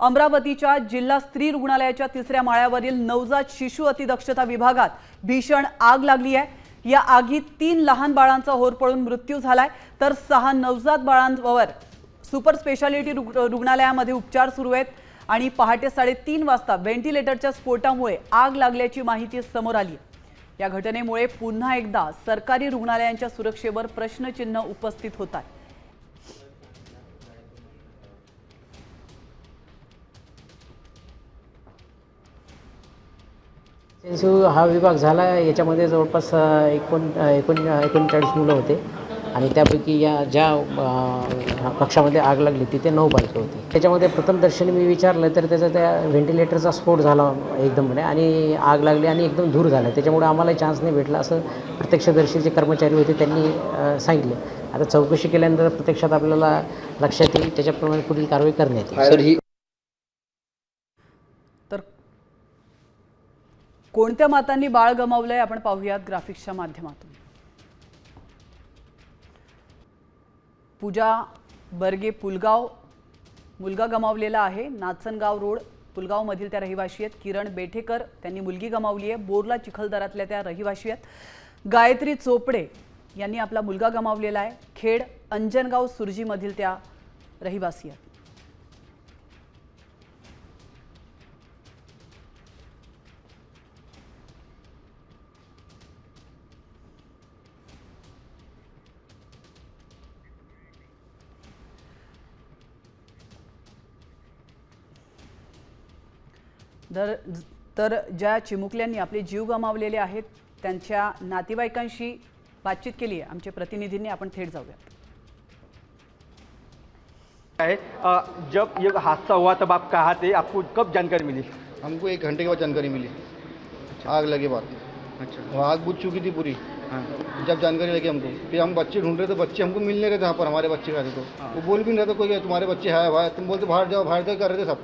अमरावतीच्या जिल्हा स्त्री रुग्णालयाच्या 3ऱ्या माळ्यावरील नवजात शिशु अतिदक्षता विभागात भीषण आग लागली आहे। या आगीत 3 लहान बाळांचा होरपळून मृत्यू झालाय, तर 6 नवजात बाळांवर सुपर स्पेशालिटी रुग्णालयामध्ये उपचार सुरू आहेत आणि पहाटे 3:30 वाजता व्हेंटिलेटरच्या स्फोटामुळे आग लागल्याची माहिती समोर आली। या घटनेमुळे पुन्हा एकदा सरकारी रुग्णालयांच्या सुरक्षेवर प्रश्नचिन्ह उपस्थित होत आहे। सेन्सिटिव्ह हा विभाग झाला। याच्यामध्ये जवळपास 39 मुलं होते आणि त्यापैकी या ज्या कक्षामध्ये आग लागली तिथे 9 बालके होती। त्याच्यामध्ये प्रथमदर्शनी मी विचारलं तर त्याचा त्या व्हेंटिलेटरचा स्फोट झाला एकदम आणि आग लागली आणि एकदम धूर झाला। त्याच्यामुळे आम्हाला चान्स नाही भेटला असं प्रत्यक्षदर्शी जे कर्मचारी होते त्यांनी सांगितले। आता चौकशी केल्यानंतर प्रत्यक्षात आपल्याला लक्षात येईल, त्याच्याप्रमाणे पुढील कारवाई करण्यात येईल। तर कोणत्या मातांनी बाळ गमावलंय आपण पाहूयात ग्राफिक्सच्या माध्यमातून। पूजा बर्गे पुलगाव मुलगा गमावलेला आहे। नाचनगाव रोड पुलगाव मधील त्या रहिवाशी आहेत। किरण बेठेकर त्यांनी मुलगी गमावली आहे। बोरला चिखलदरातल्या त्या रहिवाशी आहेत। गायत्री चोपडे यांनी आपला मुलगा गमावलेला आहे। खेड अंजनगाव सुरजी मधील त्या रहिवासी आहेत। तर ज्या चिमुकल्यांनी आपले जीव गमावलेले आहेत त्यांच्या नातेवाईकांशी बातचीत केली आहे आमचे प्रतिनिधींनी। आपण थेट जाऊयात। जब ये हादसा हुआ तब आप कहाँ थे? आपको कब जानकारी मिली? हमको 1 घंटे के बाद जानकारी मिली। आग लगे बाद। अच्छा, वो आग बुझ चुकी थी पूरी। हाँ। जब जानकारी लगी हमको, फिर हम बच्चे ढूंढ रहे थे, बच्चे हमको मिल नहीं रहे थे। यहाँ पर हमारे बच्चे का थे तो वो बोल भी नहीं रहे थे कोई तुम्हारे बच्चे है भाई, तुम बोलते बाहर जाओ कर रहे थे सब।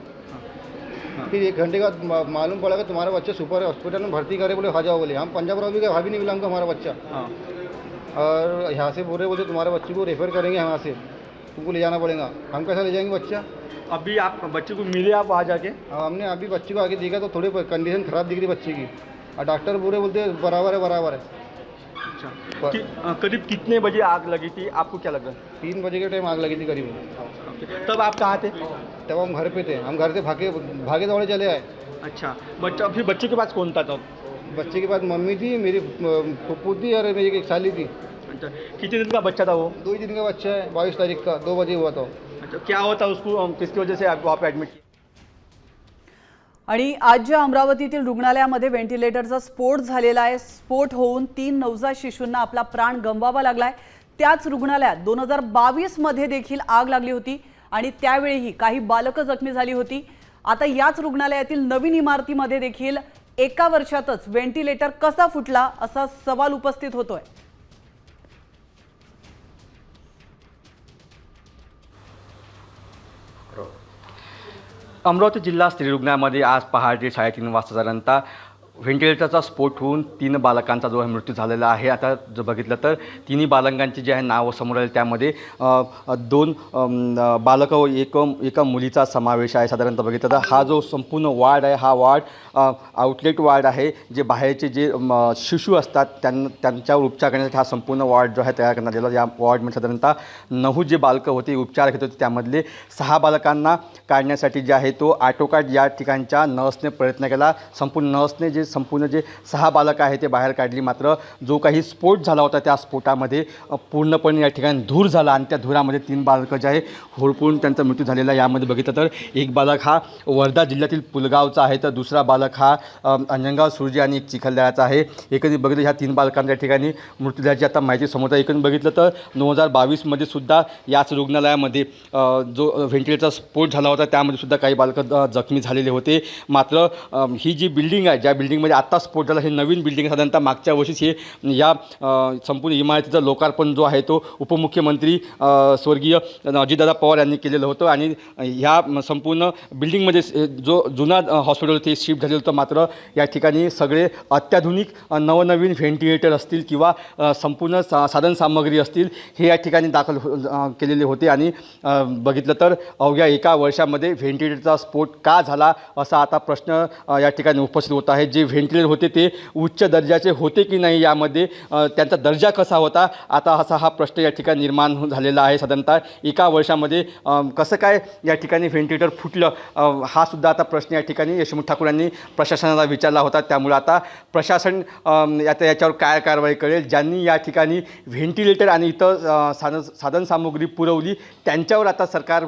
फिर 1 घंटे का मालूम पड़ा कि तुम्हारा बच्चा सुपर हॉस्पिटल में भर्ती करे, बोले आ जाओ बोले। हम पंजाब राव भी गए, वहाँ भी नहीं मिला हमको हमारा बच्चा। और यहाँ से बोलते तुम्हारे बच्चे को रेफर करेंगे यहाँ से, तुमको ले जाना पड़ेगा। हम कैसा ले जाएंगे बच्चा? अभी आप बच्चे को मिले आप वहाँ जाके? हमने अभी बच्चे को आगे देखा तो थोड़ी कंडीशन खराब दिख रही बच्चे की, और डॉक्टर बोलते बराबर है। अच्छा, करीब कितने बजे आग लगी थी? आपको क्या लग रहा है? 3 बजे के टाइम आग लगी थी करीब। तब आप कहाँ थे? तब हम घर पे थे। हम घर से भागे दौड़े चले आए। अच्छा, बच्चा फिर बच्चे के पास कौन था तब? बच्चे के पास मम्मी थी, मेरी फुप्पू थी और मेरी एक साली थी। अच्छा, कितने दिन का बच्चा था वो? 2 ही दिन का बच्चा है। 22 तारीख का 2 बजे हुआ था। अच्छा, क्या होता उसको, किसकी वजह से आप वहाँ पे एडमिट? आणि आज ज्या अमरावतीतील रुग्णालयामध्ये व्हेंटिलेटरचा स्फोट झालेला आहे, स्फोट होऊन 3 नवजात शिशूंना आपला प्राण गमवावा लागलाय। त्याच रुग्णालयात 2022 मध्ये देखील आग लागली होती आणि त्यावेळीही काही बालकं जखमी झाली होती। आता याच रुग्णालयातील नवीन इमारतीमध्ये देखील एका वर्षातच व्हेंटिलेटर कसा फुटला असा सवाल उपस्थित होतोय। अमरावती जिल्हा स्त्री रुग्णालयामध्ये आज पहाटे 3:30 वाजता साधारणतः व्हेंटिलेटरचा स्फोट होऊन 3 बालकांचा जो आहे मृत्यू झालेला आहे। आता जर बघितलं तर 3 बालकांची जे आहे नावं समोर आली, त्यामध्ये 2 बालकं व एका मुलीचा समावेश आहे। साधारणतः बघितलं तर हा जो संपूर्ण वार्ड आहे, हा वार्ड आउटलेट वार्ड आहे। जे बाहेरचे जे शिशू असतात त्यांच्यावर उपचार करण्यासाठी हा संपूर्ण वार्ड जो आहे तयार करण्यात आलेला। या वॉर्डमध्ये साधारणतः 9 जे बालकं होते उपचार घेत होते, त्यामधले 6 बालकांना काढण्यासाठी जे आहे तो ऑटोकाट या ठिकाणच्या नर्सने प्रयत्न केला। संपूर्ण 6 बालक आहे ते बाहेर काढली, मात्र जो काही स्फोट झाला होता त्या स्फोटामध्ये पूर्णपणे या ठिकाणी धूर झाला आणि त्या धुरामध्ये 3 बालकं जे आहे होरपळून त्यांचा मृत्यू झालेला। यामध्ये बघितलं तर एक बालक हा वर्धा जिल्ह्यातील पुलगावचा आहे, तर दुसरा बालक हा अंजनगाव सुरजी आणि एक चिखलदराचा आहे। एकंदरीत बघितलं ह्या 3 बालकांच्या ठिकाणी मृत्यू झाल्याची आता माहिती समोर आहे। एकंदरीत बघितलं तर 2022 मध्ये सुद्धा याच रुग्णालयामध्ये जो व्हेंटिलेटरचा स्फोट झाला होता त्यामध्ये सुद्धा काही बालकं जखमी झालेले होते। मात्र ही जी बिल्डिंग आहे, ज्या बिल्डिंग बिल्डिंगमध्ये आत्ता स्फोट झाला. हे नवीन बिल्डिंग साधारणतः मागच्या वर्षीच हे या संपूर्ण इमारतीचं लोकार्पण जो आहे तो उपमुख्यमंत्री स्वर्गीय अजितदादा पवार यांनी केलेलं होतं आणि ह्या संपूर्ण बिल्डिंगमध्ये जो जुना हॉस्पिटल ते शिफ्ट झालेलं होतं. मात्र या ठिकाणी सगळे अत्याधुनिक नवनवीन व्हेंटिलेटर असतील किंवा संपूर्ण साधनसामग्री असतील हे या ठिकाणी दाखल केलेले होते आणि बघितलं तर अवघ्या एका वर्षामध्ये व्हेंटिलेटरचा स्फोट का झाला असा आता प्रश्न या ठिकाणी उपस्थित होत आहे. जे व्हेंटिलेटर होते ते उच्च दर्जाचे होते की नाही, यामध्ये त्यांचा दर्जा कसा होता, आता असा हा प्रश्न या ठिकाणी निर्माण झालेला आहे. साधारणतः एका वर्षामध्ये कसं काय या ठिकाणी व्हेंटिलेटर फुटलं हा सुद्धा आता प्रश्न या ठिकाणी यशवंत ठाकूर यांनी प्रशासनाला विचारला होता. त्यामुळे आता प्रशासन आता याच्यावर काय कारवाई करेल, ज्यांनी या ठिकाणी व्हेंटिलेटर आणि इतर साधनसामुग्री पुरवली त्यांच्यावर आता सरकार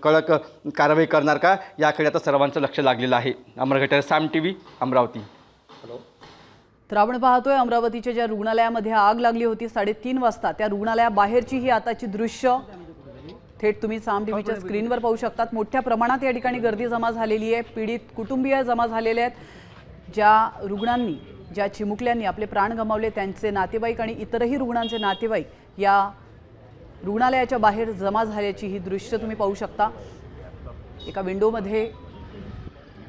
कडक कारवाई करणार का, याकडे आता सर्वांचं लक्ष लागलेलं आहे. अमरगटर साम TV अमरावती. तर आपण पाहतोय अमरावतीच्या ज्या रुग्णालयामध्ये आग लागली होती 3:30 वाजता, त्या रुग्णालयाबाहेरची ही आताची दृश्य थेट तुम्ही साम टीव्हीच्या स्क्रीनवर पाहू शकतात. मोठ्या प्रमाणात या ठिकाणी गर्दी जमा झालेली आहे, पीडित कुटुंबीय जमा झालेले आहेत. ज्या रुग्णांनी, ज्या चिमुकल्यांनी आपले प्राण गमावले त्यांचे नातेवाईक आणि इतरही रुग्णांचे नातेवाईक या रुग्णालयाच्या बाहेर जमा झाल्याची ही दृश्य तुम्ही पाहू शकता. एका विंडोमध्ये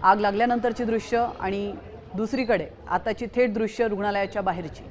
आग लागल्यानंतरची दृश्य आणि दुसरीकडे आताची थेट दृश्य रुग्णालयाच्या बाहेरची.